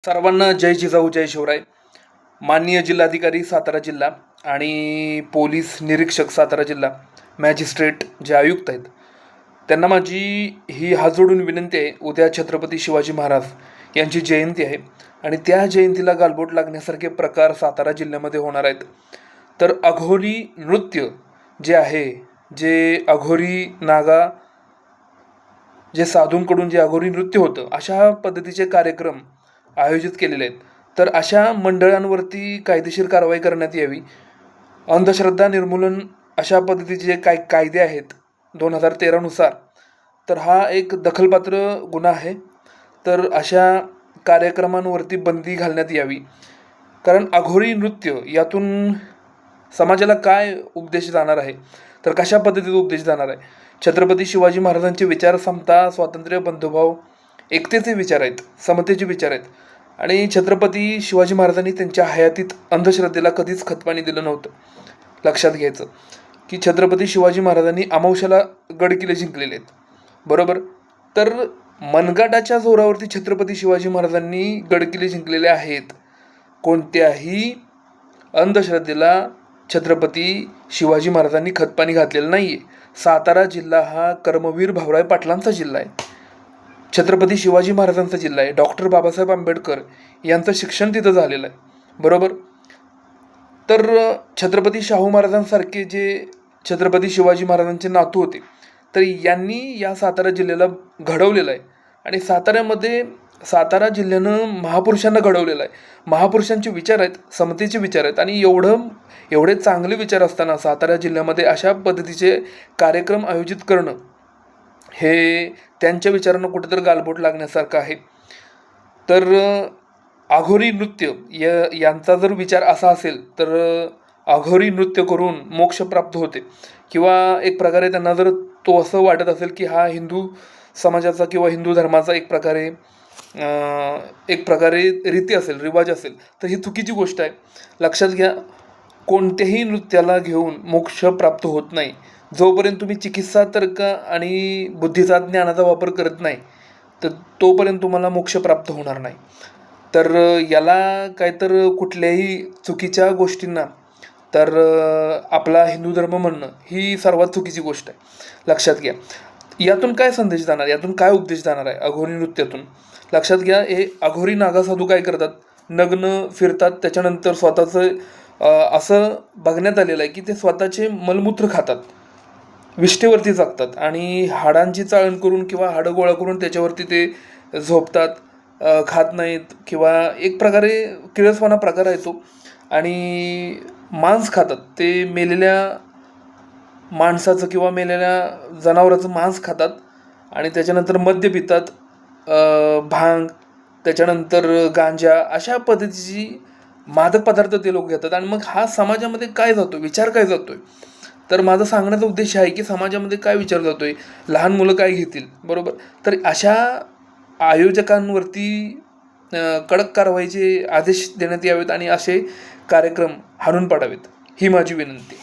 सर्वांना जय जिजाऊ जय शिवराय. माननीय जिल्हाधिकारी सातारा जिल्हा आणि पोलीस निरीक्षक सातारा जिल्हा, मॅजिस्ट्रेट जे आयुक्त आहेत, त्यांना माझी ही हात जोडून विनंती आहे. उद्या छत्रपती शिवाजी महाराज यांची जयंती आहे आणि त्या जयंतीला गालबोट लागण्यासारखे प्रकार सातारा जिल्ह्यामध्ये होणार आहेत. तर अघोरी नृत्य जे आहे, जे अघोरी नागा जे साधूंकडून जे अघोरी नृत्य होतं, अशा पद्धतीचे कार्यक्रम आयोजित केलेले आहेत. तर अशा मंडळांवरती कायदेशीर कारवाई करण्यात यावी. अंधश्रद्धा निर्मूलन अशा पद्धतीचे जे काय कायदे आहेत 2013नुसार, तर हा एक दखलपात्र गुन्हा आहे. तर अशा कार्यक्रमांवरती बंदी घालण्यात यावी. कारण अघोरी नृत्य यातून समाजाला काय उपदेश जाणार आहे, तर कशा पद्धतीचा उपदेश जाणार आहे? छत्रपती शिवाजी महाराजांचे विचार समता, स्वातंत्र्य, बंधुभाव, एकतेचे विचार आहेत, समतेचे विचार आहेत. आणि छत्रपती शिवाजी महाराजांनी त्यांच्या हयातीत अंधश्रद्धेला कधीच खतपाणी दिलं नव्हतं. लक्षात घ्यायचं की छत्रपती शिवाजी महाराजांनी अमावश्याला गडकिल्ले जिंकलेले आहेत, बरोबर. तर मनगटाच्या जोरावरती छत्रपती शिवाजी महाराजांनी गडकिल्ले जिंकलेले आहेत. कोणत्याही अंधश्रद्धेला छत्रपती शिवाजी महाराजांनी खतपाणी घातलेलं नाही आहे. सातारा जिल्हा हा कर्मवीर भाऊराव पाटलांचा जिल्हा आहे, छत्रपती शिवाजी महाराजांचा जिल्हा आहे. डॉक्टर बाबासाहेब आंबेडकर यांचं शिक्षण तिथं झालेलं आहे, बरोबर. तर छत्रपती शाहू महाराजांसारखे जे छत्रपती शिवाजी महाराजांचे नातू होते, तर यांनी या सातारा जिल्ह्याला घडवलेलं आहे. आणि सातारा जिल्ह्यानं महापुरुषांना घडवलेलं आहे. महापुरुषांचे विचार आहेत, समतेचे विचार आहेत. आणि एवढे चांगले विचार असताना सातारा जिल्ह्यामध्ये अशा पद्धतीचे कार्यक्रम आयोजित करणं हे त्यांच्या विचारांना कुठेतरी गालबोट लागण्यासारखं आहे. तर अघोरी नृत्य यांचा जर विचार असा असेल, तर अघोरी नृत्य करून मोक्ष प्राप्त होते, किंवा एक प्रकारे त्यांना जर तो असं वाटत असेल की हा हिंदू समाजाचा किंवा हिंदू धर्माचा एक प्रकारे रीती असेल, रिवाज असेल, तर ही चुकीची गोष्ट आहे. लक्षात घ्या, कोणत्याही नृत्याला घेऊन मोक्ष प्राप्त होत नाही. जोपर्यंत तुम्ही चिकित्सा, तर्क आणि बुद्धीचा, ज्ञानाचा वापर करत नाही, तर तोपर्यंत तुम्हाला मोक्ष प्राप्त होणार नाही. तर याला काय, तर कुठल्याही चुकीच्या गोष्टींना तर आपला हिंदू धर्म म्हणणं ही सर्वात चुकीची गोष्ट आहे. लक्षात घ्या, यातून काय संदेश जाणार, यातून काय उपदेश जाणार आहे अघोरी नृत्यातून? लक्षात घ्या, हे अघोरी नागा साधू काय करतात, नग्न फिरतात. त्याच्यानंतर स्वतःचं असं बघण्यात आलेलं आहे की ते स्वतःचे मलमूत्र खातात, विष्ठेवरती जगतात आणि हाडांची चाळण करून किंवा हाडं गोळा करून त्याच्यावरती ते झोपतात, खात नाहीत, किंवा एक प्रकारे किळसवाना प्रकार आहे तो. आणि मांस खातात, ते मेलेल्या माणसाचं किंवा मेलेल्या जनावराचं मांस खातात. आणि त्याच्यानंतर मद्य पितात, भांग, त्याच्यानंतर गांजा, अशा पद्धतीची मादक पदार्थ ते लोक घेतात. आणि मग हा समाजामध्ये काय जातो, विचार काय जातोय? तर माझा सांगण्याचा उद्देश आहे की समाजामध्ये काय विचार जातोय, लहान मुलं काय घेतील, बरोबर. तर अशा आयोजकांवरती कडक कारवाईचे आदेश देण्यात यावेत आणि असे कार्यक्रम हाणून पाडावेत, ही माझी विनंती.